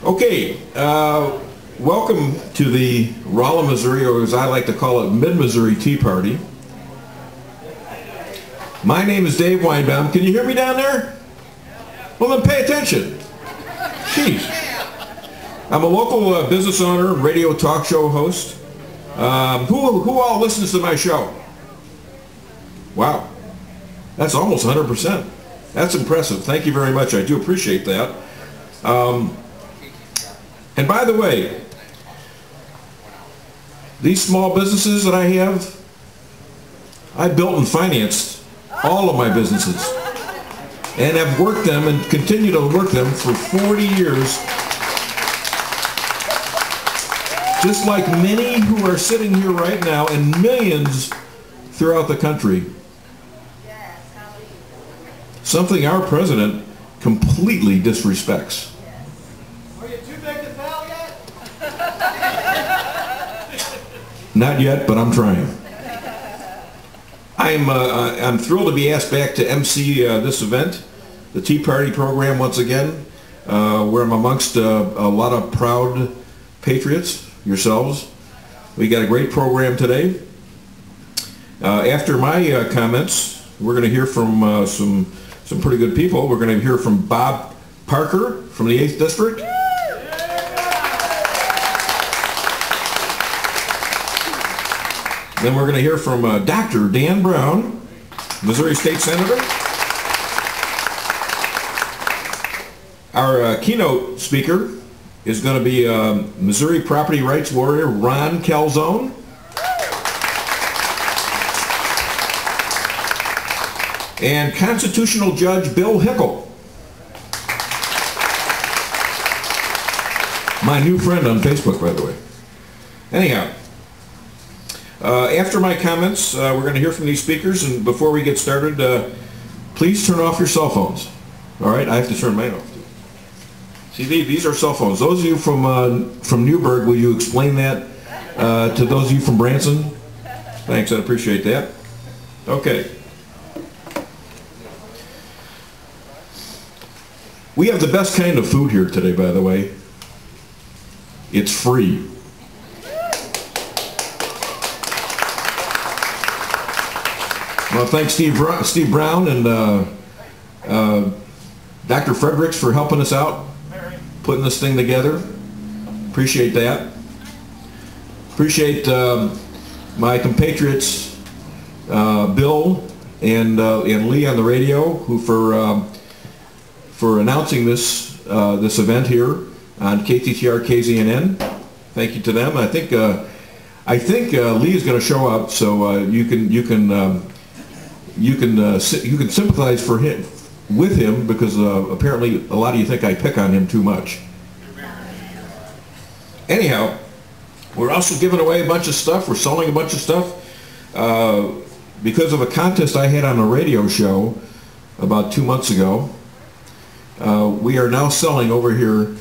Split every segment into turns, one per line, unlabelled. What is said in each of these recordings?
Okay, welcome to the Rolla, Missouri, or as I like to call it, Mid-Missouri Tea Party. My name is Dave Weinbaum. Can you hear me down there? Well, then pay attention. Jeez. I'm a local business owner, radio talk show host. Who all listens to my show? Wow. That's almost 100%. That's impressive. Thank you very much. I do appreciate that. And by the way, these small businesses that I have, I built and financed all of my businesses and have worked them and continue to work them for 40 years. Just like many who are sitting here right now and millions throughout the country. Something our president completely disrespects.
Are you too big to fail yet?
Not yet, but I'm trying. I'm thrilled to be asked back to MC this event, the Tea Party program once again, where I'm amongst a lot of proud patriots, yourselves. We got a great program today. After my comments, we're going to hear from some pretty good people. We're going to hear from Bob Parker from the 8th District. Then we're going to hear from Dr. Dan Brown, Missouri State Senator. Our keynote speaker is going to be Missouri property rights warrior Ron Calzone. And constitutional judge Bill Hickel. My new friend on Facebook, by the way. Anyhow, after my comments, we're going to hear from these speakers, and before we get started, please turn off your cell phones. All right, I have to turn mine off too. See, these are cell phones. Those of you from Newburgh, will you explain that to those of you from Branson? Thanks, I appreciate that. Okay. We have the best kind of food here today, by the way. It's free. Well, thanks Steve Brown and Dr. Fredericks for helping us out, putting this thing together. Appreciate that. Appreciate my compatriots Bill and Lee on the radio, who for announcing this event here on KTTR KZNN. Thank you to them. I think Lee is going to show up, so you can sympathize with him, because apparently a lot of you think I pick on him too much. Anyhow, we're also giving away a bunch of stuff. We're selling a bunch of stuff because of a contest I had on a radio show about 2 months ago. We are now selling over here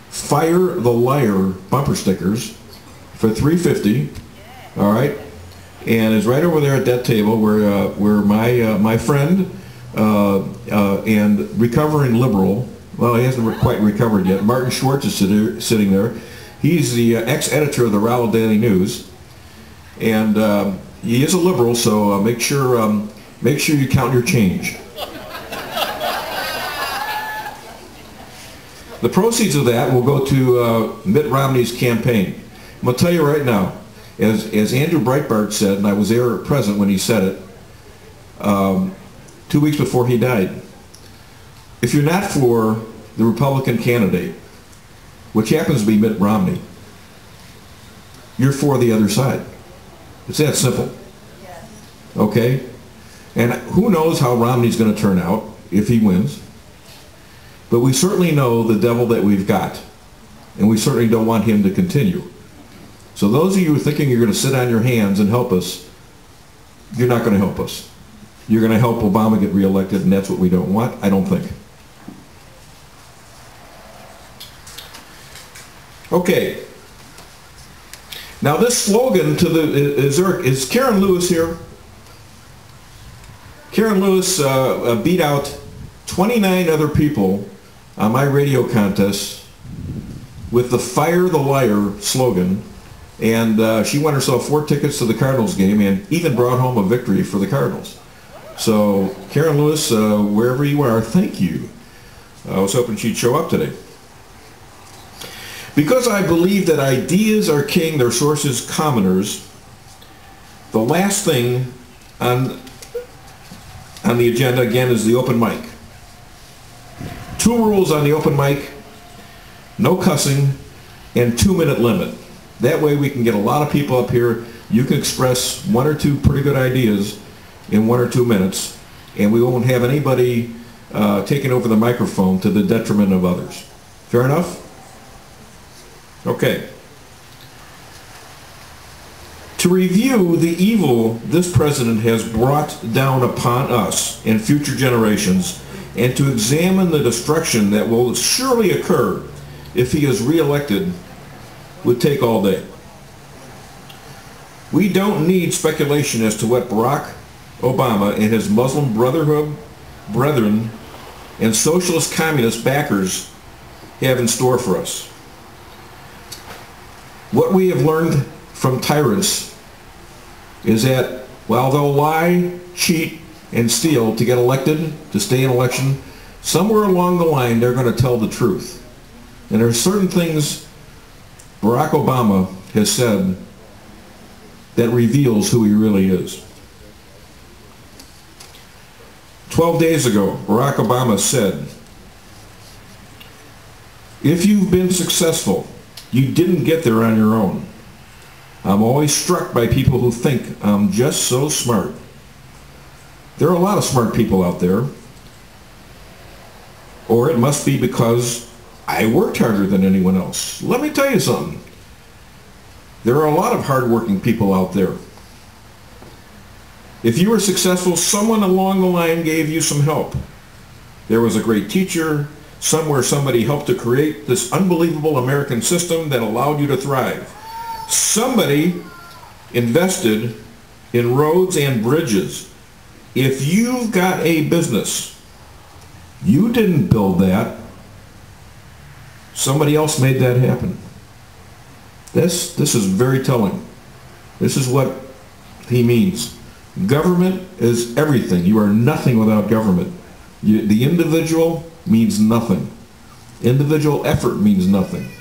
Fire the Liar bumper stickers for $3.50. All right, and it's right over there at that table where my friend and recovering liberal, well, he hasn't quite recovered yet, Martin Schwartz is sitting there. He's the ex-editor of the Rolla Daily News, and he is a liberal, so make sure you count your change. The proceeds of that will go to Mitt Romney's campaign. I'm going to tell you right now, as Andrew Breitbart said, and I was there present when he said it, 2 weeks before he died, if you're not for the Republican candidate, which happens to be Mitt Romney, you're for the other side. It's that simple. Okay? And who knows how Romney's going to turn out if he wins. But we certainly know the devil that we've got, and we certainly don't want him to continue. So those of you who are thinking you're going to sit on your hands and help us, you're not going to help us. You're going to help Obama get reelected, and that's what we don't want, I don't think. Okay. Now this slogan to is Karen Lewis here? Karen Lewis beat out 29 other people on my radio contest with the Fire the Liar slogan, and she won herself 4 tickets to the Cardinals game and even brought home a victory for the Cardinals. So Karen Lewis, wherever you are, thank you. I was hoping she'd show up today. Because I believe that ideas are king, their sources commoners, the last thing on the agenda, again, is the open mic. 2 rules on the open mic: no cussing and 2-minute limit. That way we can get a lot of people up here. You can express 1 or 2 pretty good ideas in 1 or 2 minutes, and we won't have anybody taking over the microphone to the detriment of others. Fair enough? Okay. To review the evil this president has brought down upon us and future generations, and to examine the destruction that will surely occur if he is reelected, would take all day. We don't need speculation as to what Barack Obama and his Muslim brethren and socialist communist backers have in store for us. What we have learned from tyrants is that while they'll lie, cheat, and steal to get elected, to stay in election, somewhere along the line they're going to tell the truth. And there are certain things Barack Obama has said that reveals who he really is. 12 days ago, Barack Obama said, "If you've been successful, you didn't get there on your own. I'm always struck by people who think I'm just so smart. There are a lot of smart people out there. Or it must be because I worked harder than anyone else. Let me tell you something. There are a lot of hardworking people out there. If you were successful, someone along the line gave you some help. There was a great teacher, somewhere somebody helped to create this unbelievable American system that allowed you to thrive. Somebody invested in roads and bridges. If you've got a business, you didn't build that. Somebody else made that happen." This is very telling. This is what he means. Government is everything. You are nothing without government. The individual means nothing. Individual effort means nothing.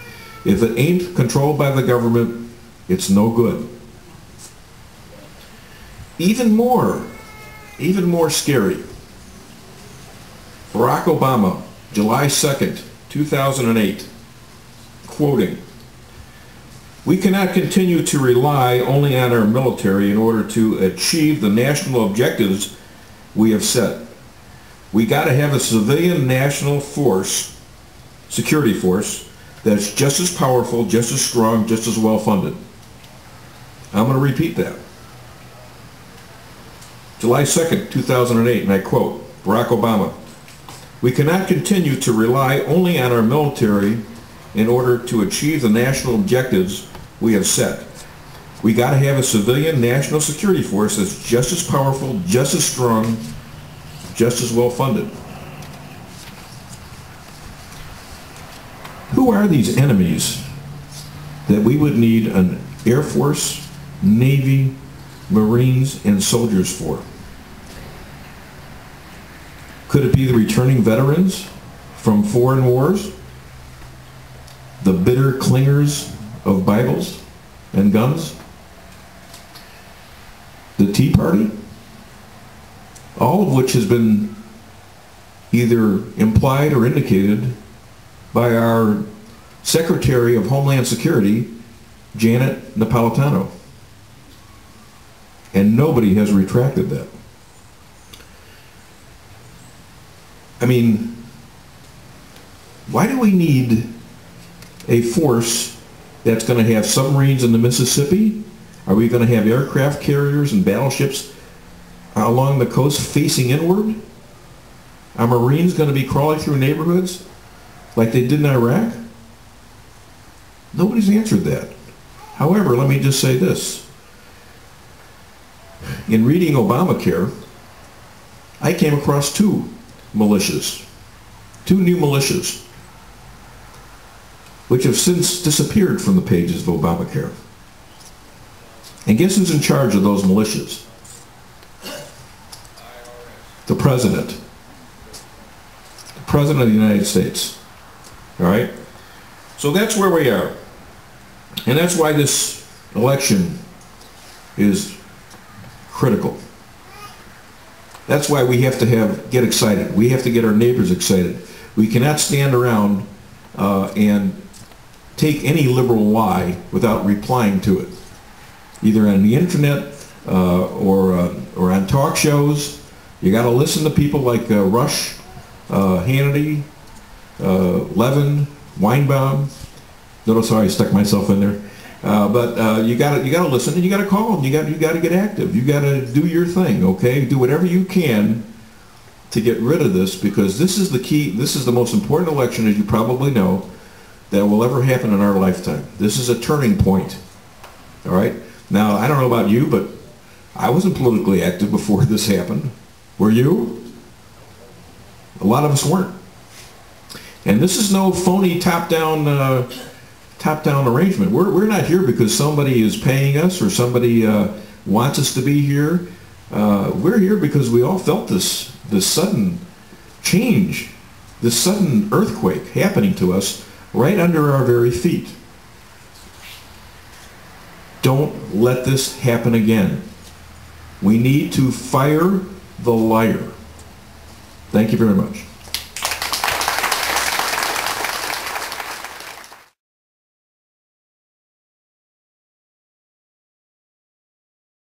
If it ain't controlled by the government, it's no good. Even more scary. Barack Obama, July 2nd, 2008, quoting, "We cannot continue to rely only on our military in order to achieve the national objectives we have set. We got to have a civilian national force, security force, that's just as powerful, just as strong, just as well funded." I'm going to repeat that. July 2nd, 2008, and I quote, Barack Obama, "We cannot continue to rely only on our military in order to achieve the national objectives we have set. We got to have a civilian national security force that's just as powerful, just as strong, just as well funded." Who are these enemies that we would need an Air Force, Navy, Marines, and soldiers for? Could it be the returning veterans from foreign wars? The bitter clingers of Bibles and guns? The Teaparty? All of which has been either implied or indicated by our Secretary of Homeland Security, Janet Napolitano. And nobody has retracted that. I mean, why do we need a force that's going to have submarines in the Mississippi? Are we going to have aircraft carriers and battleships along the coast facing inward? Are Marines going to be crawling through neighborhoods like they did in Iraq? Nobody's answered that. However, let me just say this. In reading Obamacare, I came across 2 militias, 2 new militias, which have since disappeared from the pages of Obamacare. And guess who's in charge of those militias? The President. The President of the United States. All right? So that's where we are. And that's why this election is critical. That's why we have to get excited. We have to get our neighbors excited. We cannot stand around and take any liberal lie without replying to it, either on the internet or on talk shows. You got to listen to people like Rush, Hannity, Levin, Weinbaum. Notice how I stuck myself in there. But you got to listen, and you got to call them. You got to get active. You got to do your thing. Okay, do whatever you can to get rid of this, because this is the key. This is the most important election, as you probably know, that will ever happen in our lifetime. This is a turning point. All right. Now, I don't know about you, but I wasn't politically active before this happened. Were you? A lot of us weren't. And this is no phony top-down arrangement. We're not here because somebody is paying us or somebody wants us to be here. We're here because we all felt this sudden change, this sudden earthquake happening to us right under our very feet. Don't let this happen again. We need to fire the liar. Thank you very much.